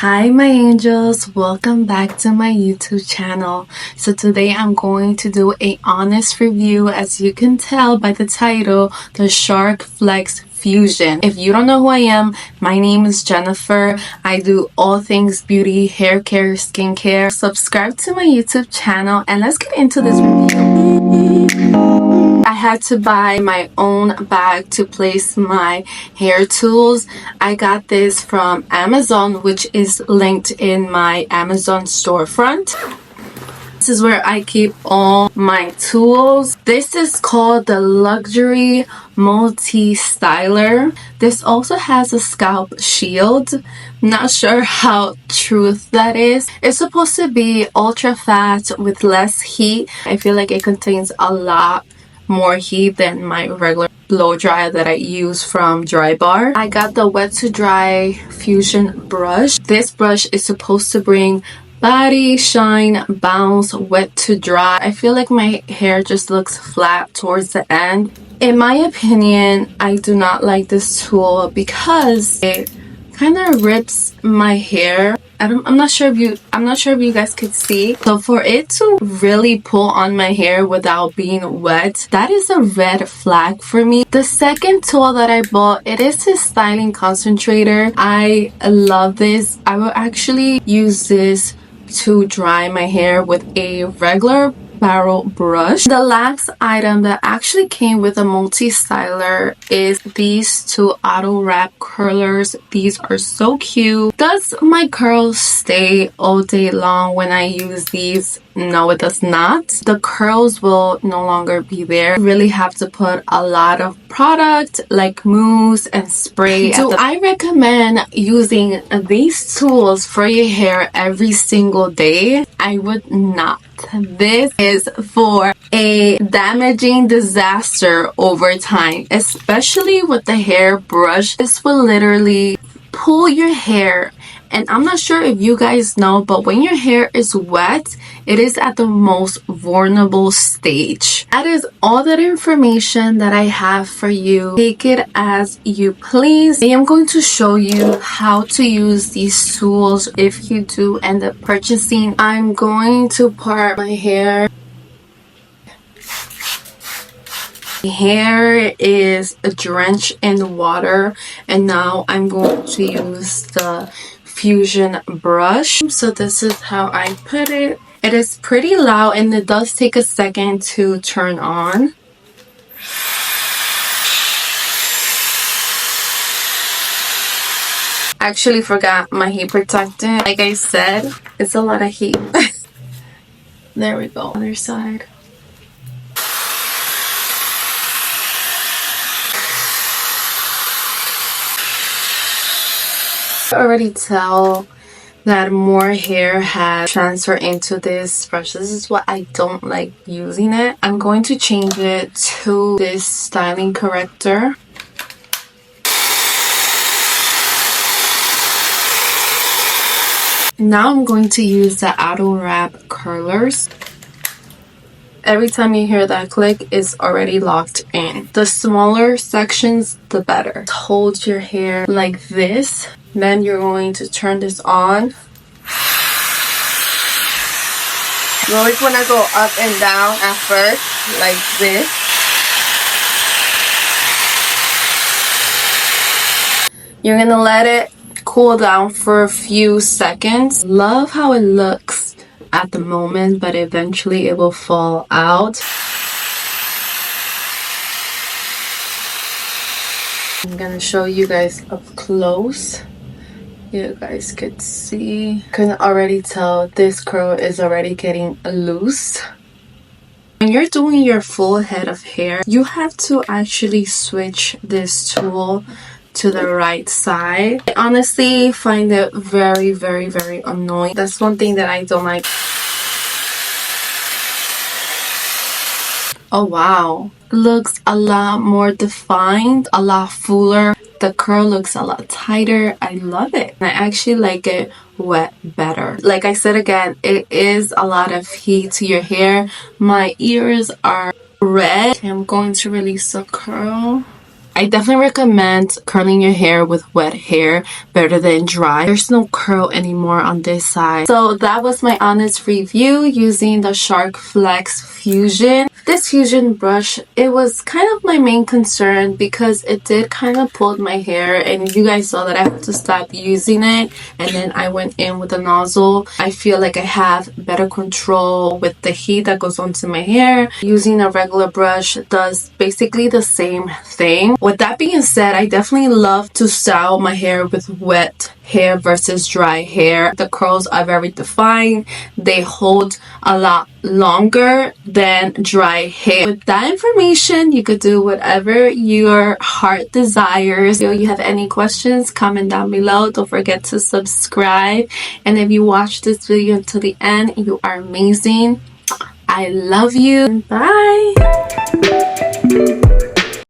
Hi my angels, welcome back to my YouTube channel. So today I'm going to do a honest review, as you can tell by the title, the Shark FlexFusion. If you don't know who I am, my name is Jennifer. I do all things beauty, hair care, skincare. Subscribe to my YouTube channel and let's get into this review. I had to buy my own bag to place my hair tools. I got this from Amazon, which is linked in my Amazon storefront. This is where I keep all my tools. This is called the Luxury Multi-Styler. This also has a scalp shield. Not sure how true that is. It's supposed to be ultra fast with less heat. I feel like it contains a lot more heat than my regular blow dryer that I use from Dry Bar. I got the wet to dry fusion brush. This brush is supposed to bring body, shine, bounce, wet to dry. I feel like my hair just looks flat towards the end. In my opinion, I do not like this tool because it kind of rips my hair. I'm not sure if you guys could see. So for it to really pull on my hair without being wet, that is a red flag for me. The second tool that I bought, it is a styling concentrator. I love this. I will actually use this to dry my hair with a regular barrel brush. The last item that actually came with a multi-styler is these two auto wrap curlers. These are so cute. Does my curls stay all day long when I use these? No, it does not. The curls will no longer be there. You really have to put a lot of product like mousse and spray. Do I recommend using these tools for your hair every single day? I would not. This is for a damaging disaster over time, especially with the hair brush. This will literally pull your hair. And I'm not sure if you guys know, but when your hair is wet, it is at the most vulnerable stage. That is all that information that I have for you. Take it as you please. I am going to show you how to use these tools if you do end up purchasing. I'm going to part my hair. My hair is drenched in water, and now I'm going to use the fusion brush. So this is how I put it. It is pretty loud and it does take a second to turn on. I actually forgot my heat protectant. Like I said, it's a lot of heat. There we go. Other side. I already tell that more hair has transferred into this brush. This is what I don't like using it. I'm going to change it to this styling corrector. Now I'm going to use the auto wrap curlers. Every time you hear that click, it's already locked in. The smaller sections, the better. Hold your hair like this. Then you're going to turn this on. You always want to go up and down at first, like this. You're going to let it cool down for a few seconds. Love how it looks at the moment, but eventually it will fall out. I'm going to show you guys up close. You guys could see. You can already tell this curl is already getting loose. When you're doing your full head of hair, you have to actually switch this tool to the right side. I honestly find it very, very, very annoying. That's one thing that I don't like. Oh wow, looks a lot more defined, a lot fuller. The curl looks a lot tighter. I love it. I actually like it wet better. Like I said again, it is a lot of heat to your hair. My ears are red. I'm going to release the curl. I definitely recommend curling your hair with wet hair better than dry. There's no curl anymore on this side. So that was my honest review using the Shark FlexFusion. This fusion brush, it was kind of my main concern because it did kind of pull my hair, and you guys saw that I had to stop using it, and then I went in with the nozzle. I feel like I have better control with the heat that goes onto my hair. Using a regular brush does basically the same thing. With that being said, I definitely love to style my hair with wet hair versus dry hair. The curls are very defined. They hold a lot longer than dry hair. With that information, you could do whatever your heart desires. If you have any questions, comment down below. Don't forget to subscribe. And if you watch this video until the end, you are amazing. I love you. Bye.